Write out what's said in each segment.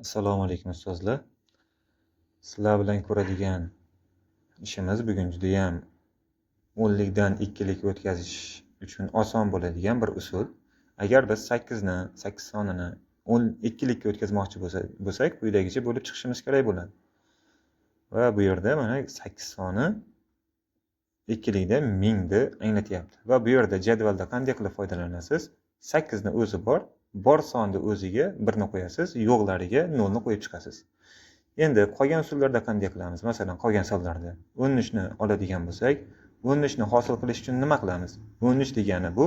Assalomu alaykum ustozlar. Sizlar bilan ko'radigan ishimiz bugun judayam o'nlikdan ikkilikka o'tkazish uchun oson bo'ladigan bir usul. Agar biz 8 sonini ikkilikka o'tkazmoqchi bo'lsak, quyidagicha bo'lib chiqishimiz kerak bo'ladi. Va bu yerda mana 8 soni ikkilikda mingni anglatyapti. Va bu yerda jadvalda qanday qilib foydalanasiz? 8 ni o'zi bor sonni o'ziga 1 ni qo'yasiz, yo'qlariga 0 ni qo'yib chiqasiz. Endi qolgan usullarda qanday qilamiz? Masalan, qolgan sonlarda 13 ni oladigan bo'lsak, 13 ni hosil qilish uchun nima qilamiz? 13 degani bu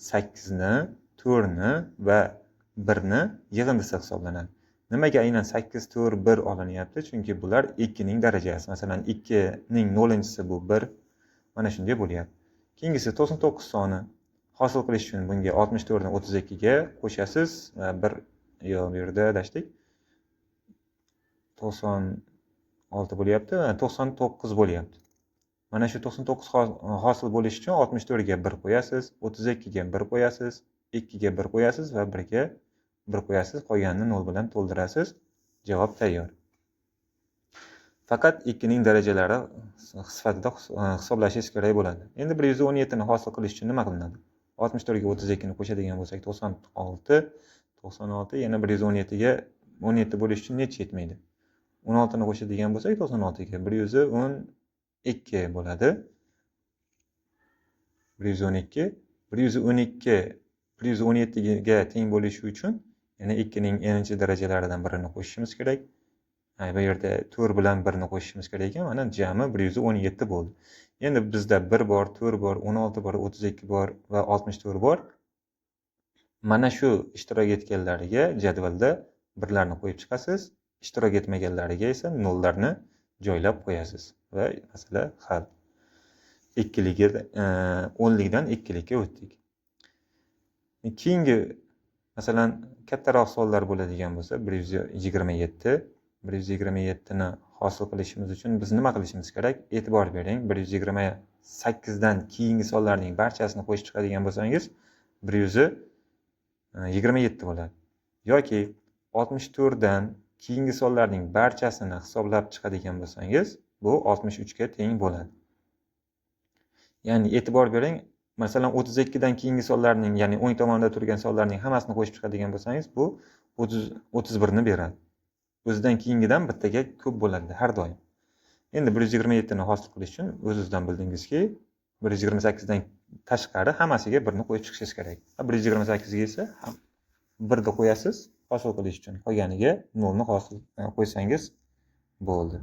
8 ni, 4 ni va 1 ni yig'indisi hisoblanadi. Nimaga aynan 8, 4, 1 olinyapti? Chunki bular 2 ning darajasi. Masalan, 2 ning 0-chisi bu 1. Mana shunday bo'lyapti. Keyingisi 99 soni hosil qilish uchun bunga 64 ni 32 ga qo'shasiz va bu yerda adashdik. 96 bo'lyapti va 99 bo'lyapti. Mana shu 99 hosil bo'lish uchun 64 ga 1 qo'yasiz, 32 ga 1 qo'yasiz, 2 ga 1 qo'yasiz va 1 ga 1 qo'yasiz. Qolganini 0 bilan to'ldirasiz. Javob tayyor. Faqat 2 ning darajalari sifatida hisoblashingiz kerak bo'ladi. Endi 117 ni hosil qilish uchun nima qilinadi? 64 ga 32 ni qo'shadigan bo'lsak 96, yana 117 ga 17 bo'lish uchun necha yetmaydi? 16 ni qo'shadigan bo'lsak 96 ga 112 bo'ladi. 117 ga teng bo'lishi uchun yana 2 ning n'chi darajalaridan birini qo'shishimiz kerak. Bu yerda 4 bilan 1 ni qo'shishimiz kerak ekan. Mana jami 117 bo'ldi. Endi bizda 1 bor, 4 bor, 16 bor, 32 bor va 64 bor. Mana shu ishtirok etganlariga jadvalda birlarni qo'yib chiqasiz. Ishtirok etmaganlariga esa 0 larni joylab qo'yasiz va masala hal. O'nlikdan ikkilikka o'tdik. Keyingi masalan kattaroq sonlar bo'ladigan bo'lsa 127 ni hosil qilishimiz uchun biz nima qilishimiz kerak? E'tibor bering, 128 dan keyingi sonlarning barchasini qo'shib chiqadigan bo'lsangiz 127 bo'ladi. Yoki 64 dan keyingi sonlarning barchasini hisoblab chiqadigan bo'lsangiz, bu 63 ga teng bo'ladi. Ya'ni e'tibor bering, masalan 32 dan keyingi sonlarning, ya'ni o'ng tomonda turgan sonlarning hammasini qo'shib chiqadigan bo'lsangiz, bu 31 ni beradi. O'zidan keyingidan bittaga ko'p bo'ladi har doim. Endi 127 ni hosil qilish uchun o'zingizdan bildingizki, 128 dan tashqari hammasiga 1 ni qo'yib chiqishingiz kerak. 128 ga esa 1 ni qo'yasiz hosil qilish uchun. Qolganiga 0 ni qo'ysangiz bo'ldi.